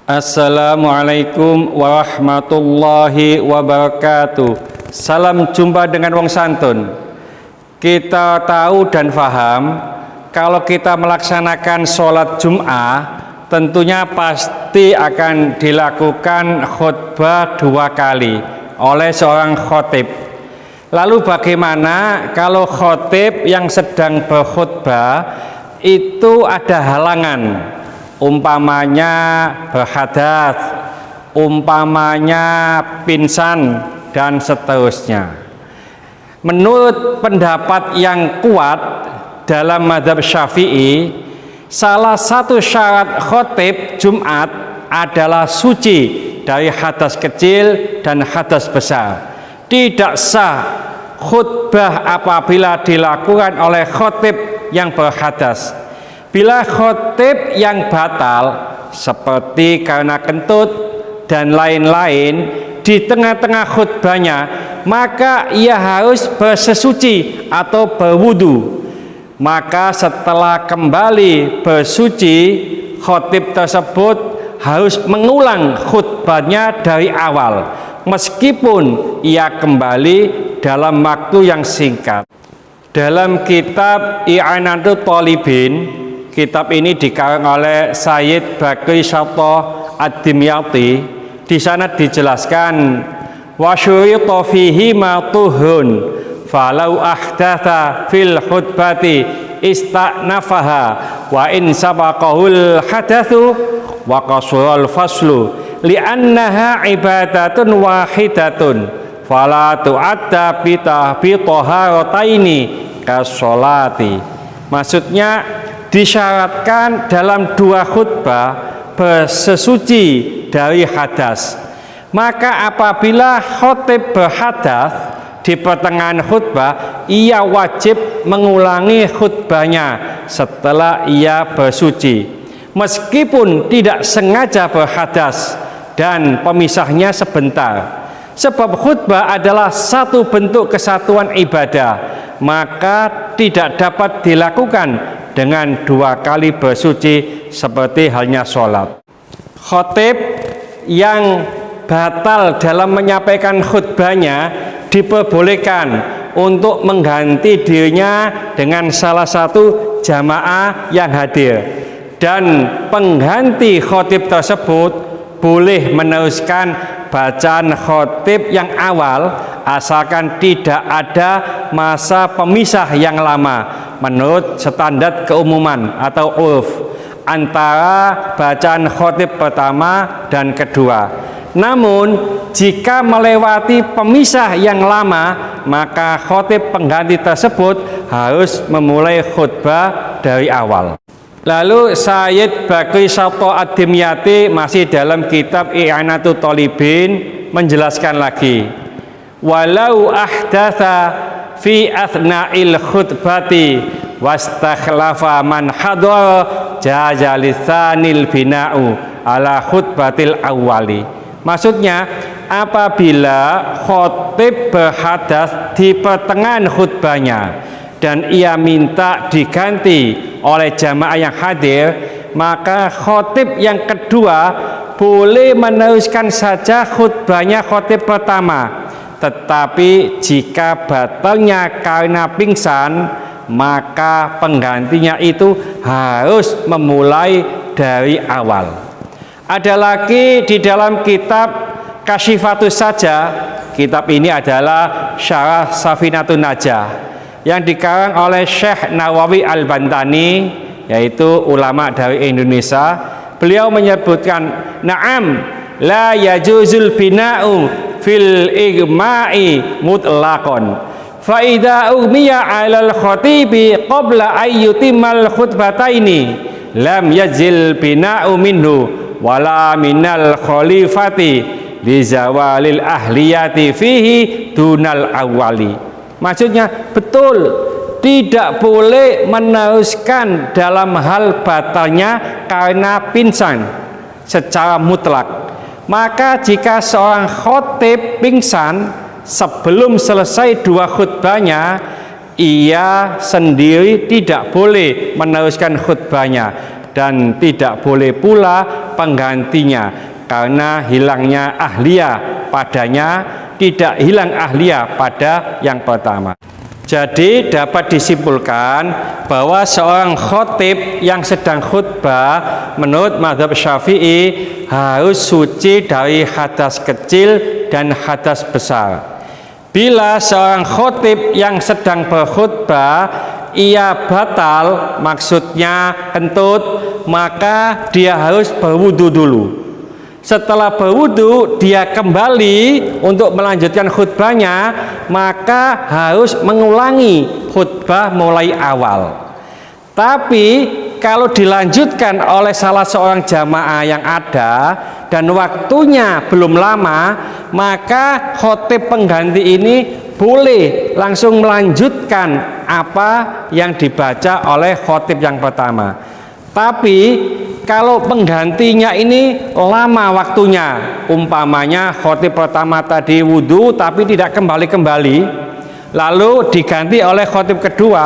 Assalamualaikum warahmatullahi wabarakatuh. Salam jumpa dengan wong santun. Kita tahu dan faham kalau kita melaksanakan sholat Jum'ah tentunya pasti akan dilakukan khutbah 2 kali oleh seorang khotib. Lalu bagaimana kalau khotib yang sedang berkhutbah itu ada halangan, umpamanya berhadas, umpamanya pingsan, dan seterusnya. Menurut pendapat yang kuat dalam mazhab Syafi'i, salah satu syarat khotib Jumat adalah suci dari hadas kecil dan hadas besar. Tidak sah khutbah apabila dilakukan oleh khotib yang berhadas. Bila khotib yang batal seperti karena kentut dan lain-lain di tengah-tengah khutbahnya, maka ia harus bersesuci atau berwudu. Maka setelah kembali bersuci, khotib tersebut harus mengulang khutbahnya dari awal, meskipun ia kembali dalam waktu yang singkat. Dalam kitab I'anatul Thalibin, kitab ini dikarang oleh Sayyid Bakri Syartoh Ad-Dimyati. Di sana dijelaskan wa syurita fihi ma tuhun falau ahdatha fil khutbati istanafaha wa in sabaqahul hadatsu wa qasural faslu li'annaha ibadatun wahidatun fala tu'adda bi taharataini kasolati. Maksudnya disyaratkan dalam 2 khutbah bersesuci dari hadas. Maka apabila khotib berhadas di pertengahan khutbah, ia wajib mengulangi khutbahnya setelah ia bersuci, meskipun tidak sengaja berhadas dan pemisahnya sebentar. Sebab khutbah adalah satu bentuk kesatuan ibadah, maka tidak dapat dilakukan dengan 2 kali bersuci seperti halnya sholat. Khotib yang batal dalam menyampaikan khutbahnya diperbolehkan untuk mengganti dirinya dengan salah satu jamaah yang hadir, dan pengganti khotib tersebut boleh meneruskan bacaan khotib yang awal asalkan tidak ada masa pemisah yang lama menurut standar keumuman atau urf antara bacaan khotib pertama dan kedua. Namun jika melewati pemisah yang lama, maka khotib pengganti tersebut harus memulai khutbah dari awal. Lalu Sayyid Bakri Syartoh Ad-Dimyati masih dalam kitab I'anatul Thalibin menjelaskan lagi, walau ahdatha fi athna'il khutbati wastakhlafa man hadar jaza litsanil bina'u ala khutbatil awwali. Maksudnya apabila khotib berhadas di pertengahan khutbahnya dan ia minta diganti oleh jamaah yang hadir, maka khotib yang kedua boleh meneruskan saja khutbahnya khotib pertama. Tetapi jika batalnya karena pingsan, maka penggantinya itu harus memulai dari awal. Ada lagi di dalam kitab Kasyifatus Saja. Kitab ini adalah Syarah Safinatun Najah yang dikarang oleh Syekh Nawawi Al-Bantani, yaitu ulama dari Indonesia. Beliau menyebutkan, na'am la yajuzul bina'u fil igma'i mutlaqan fa idza ughmiya 'alal khatibi qabla ayyutimal khutbataini lam yajil bina'u minhu wala minal khalifati li zawalil ahliyati fihi dunal awali. Maksudnya betul, tidak boleh meneruskan dalam hal batalnya karena pingsan secara mutlak. Maka jika seorang khotib pingsan sebelum selesai 2 khutbahnya, ia sendiri tidak boleh meneruskan khutbahnya, dan tidak boleh pula penggantinya karena hilangnya ahliyah padanya, tidak hilang ahliyah pada yang pertama. Jadi dapat disimpulkan bahwa seorang khotib yang sedang khutbah menurut mazhab Syafi'i harus suci dari hadas kecil dan hadas besar. Bila seorang khotib yang sedang berkhutbah ia batal, maksudnya kentut, maka dia harus berwudu dulu. Setelah berwudu dia kembali untuk melanjutkan khutbahnya, maka harus mengulangi khutbah mulai awal. Tapi kalau dilanjutkan oleh salah seorang jamaah yang ada dan waktunya belum lama, maka khotib pengganti ini boleh langsung melanjutkan apa yang dibaca oleh khotib yang pertama. Tapi kalau penggantinya ini lama waktunya, umpamanya khotib pertama tadi wudu tapi tidak kembali-kembali, lalu diganti oleh khotib kedua,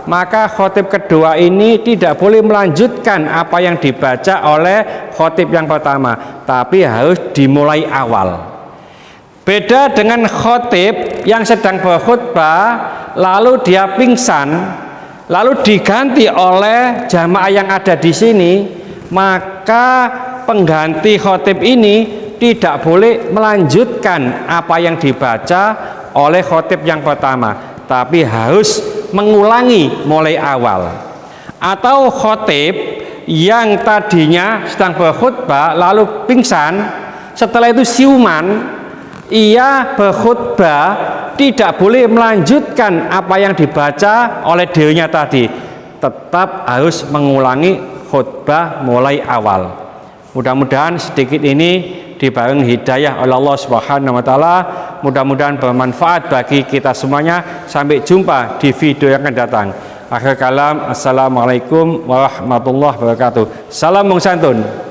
maka khotib kedua ini tidak boleh melanjutkan apa yang dibaca oleh khotib yang pertama, tapi harus dimulai awal. Beda dengan khotib yang sedang berkhutbah lalu dia pingsan, lalu diganti oleh jamaah yang ada di sini, maka pengganti khotib ini tidak boleh melanjutkan apa yang dibaca oleh khotib yang pertama, tapi harus mengulangi mulai awal. Atau khotib yang tadinya sedang berkhutbah lalu pingsan, setelah itu siuman, ia berkhutbah tidak boleh melanjutkan apa yang dibaca oleh dirinya tadi, tetap harus mengulangi khutbah mulai awal. Mudah-mudahan sedikit ini dibarengi hidayah oleh Allah Subhanahu wa taala, mudah-mudahan bermanfaat bagi kita semuanya. Sampai jumpa di video yang akan datang. Akhir kalam, assalamualaikum warahmatullahi wabarakatuh. Salam Wong Santun.